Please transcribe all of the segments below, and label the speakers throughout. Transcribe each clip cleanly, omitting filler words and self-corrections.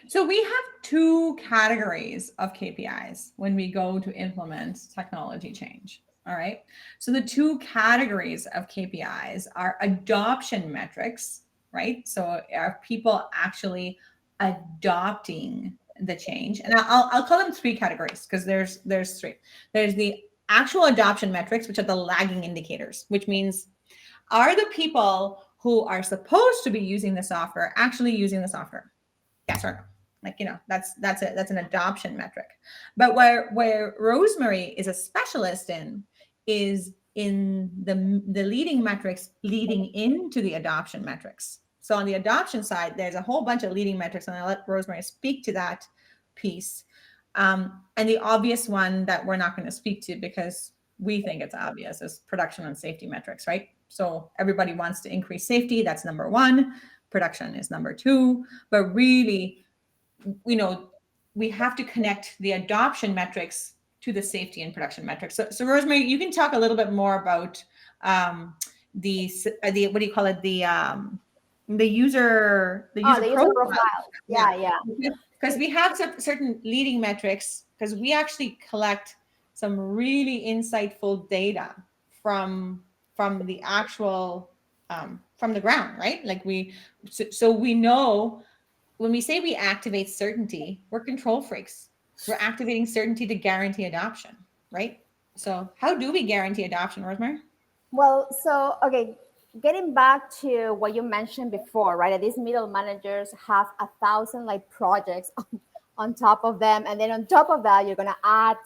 Speaker 1: So we have two categories of KPIs when we go to implement technology change. All right. So the two categories of KPIs are adoption metrics, right? So are people actually adopting the change? And I'll call them three categories because there's three. There's the actual adoption metrics, which are the lagging indicators, which means are the people who are supposed to be using the software actually using the software? Yes or no? Like, that's it. That's an adoption metric. But where Rosemery is a specialist in is in the leading metrics leading into the adoption metrics. So on the adoption side, there's a whole bunch of leading metrics, and I'll let Rosemery speak to that piece. And the obvious one that we're not going to speak to because we think it's obvious is production and safety metrics, right? So everybody wants to increase safety. That's number one. Production is number two. But really, you know, we have to connect the adoption metrics to the safety and production metrics. So Rosemery, you can talk a little bit more about um, the what do you call it, the
Speaker 2: Oh,
Speaker 1: user
Speaker 2: the user
Speaker 1: profile.
Speaker 2: profile.
Speaker 1: Yeah,
Speaker 2: Yeah, yeah.
Speaker 1: because we have certain leading metrics because we actually collect some really insightful data from the actual from the ground, right? Like so we know when we say we activate certainty, we're control freaks. We're activating certainty to guarantee adoption, right? So how do we guarantee adoption, Rosemary?
Speaker 2: Well, so okay, getting back to what you mentioned before, right? That these middle managers have 1,000 like projects on top of them, and then on top of that, you're gonna add,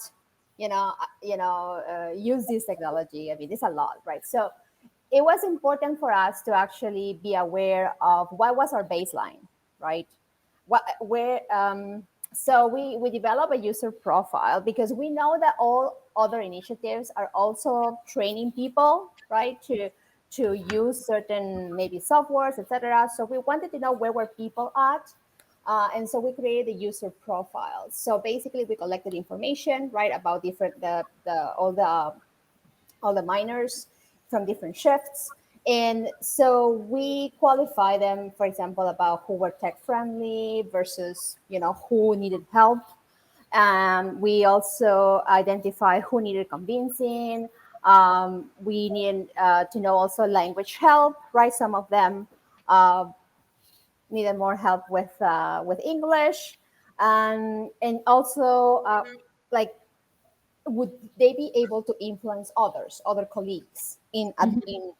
Speaker 2: use this technology. I mean, it's a lot, right? So it was important for us to actually be aware of what was our baseline, right? What where So we develop a user profile because we know that all other initiatives are also training people, right, to use certain maybe softwares, etc. So we wanted to know where were people at, and so we created the user profile. So basically, we collected information, right, about different the all the miners from different shifts. And so we qualify them, for example, about who were tech friendly versus, who needed help. We also identify who needed convincing. We need to know also language help, right? Some of them uh, needed more help with English, and also like would they be able to influence other colleagues in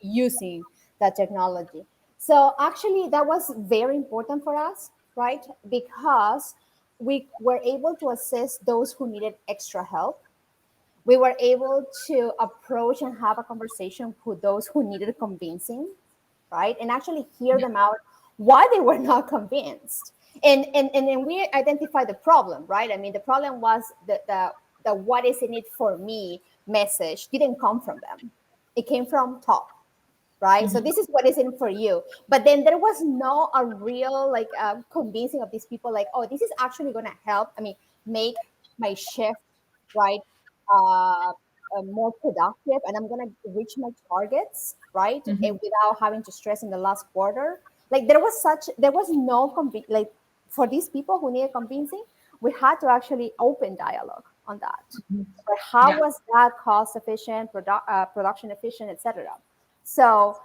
Speaker 2: using that technology. So actually that was very important for us, right? Because we were able to assist those who needed extra help. We were able to approach and have a conversation with those who needed convincing, right? And actually hear them out why they were not convinced. And then we identify the problem, right? I mean, the problem was the what is in it for me message didn't come from them. It came from top, right? So this is what is in it for you. But then there was no a real like convincing of these people like, oh, this is actually going to help. I mean, make my shift, right? Uh, More productive, and I'm gonna reach my targets, right? And without having to stress in the last quarter. Like there was no like for these people who needed convincing, we had to actually open dialogue on that. But how
Speaker 1: Yeah.
Speaker 2: was that cost efficient, production efficient, etc. So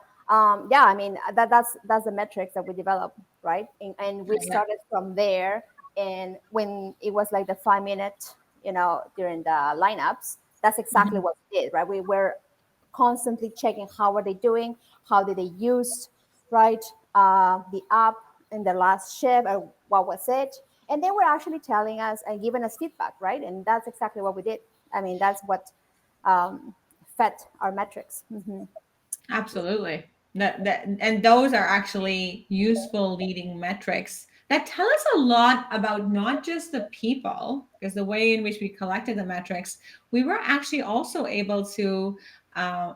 Speaker 2: yeah, I mean that's the metrics that we developed, right? And we
Speaker 1: Yeah.
Speaker 2: started from there. And when it was like the 5 minute, during the lineups, that's exactly
Speaker 1: Mhm.
Speaker 2: what we did, right? We were constantly checking how are they doing, how did they use, right, the app in their last shift, or what was it, and they were actually telling us and giving us feedback, right? And that's exactly what we did. I mean, that's what um, fed our metrics.
Speaker 1: Absolutely. And those are actually useful leading metrics that tell us a lot about not just the people, because the way in which we collected the metrics, we were actually also able to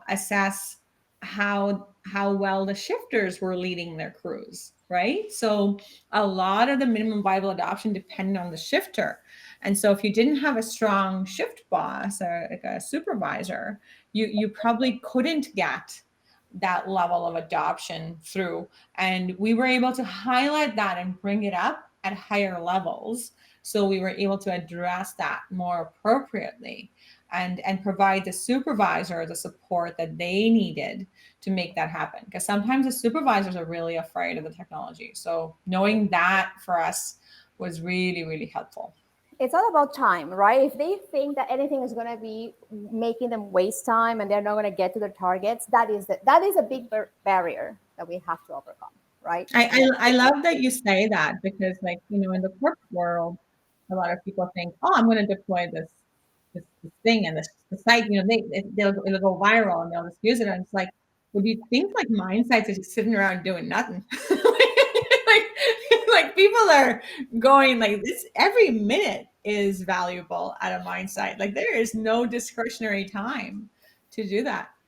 Speaker 1: assess how well the shifters were leading their crews, right? So a lot of the minimum viable adoption depended on the shifter. And so if you didn't have a strong shift boss or like a supervisor, you probably couldn't get that level of adoption through. And we were able to highlight that and bring it up at higher levels. So we were able to address that more appropriately and provide the supervisor the support that they needed to make that happen. Because sometimes the supervisors are really afraid of the technology. So knowing that for us was really, really helpful.
Speaker 2: It's all about time, right? If they think that anything is going to be making them waste time and they're not going to get to their targets, that is a big barrier that we have to overcome, right?
Speaker 1: I love that you say that because, like, in the corporate world, a lot of people think, oh, I'm going to deploy this thing and the site, it'll go viral and they'll just use it. And it's like, well, do you think like mine sites are just sitting around doing nothing? like, like people are going like this. Every minute is valuable at a mine site. Like there is no discretionary time to do that.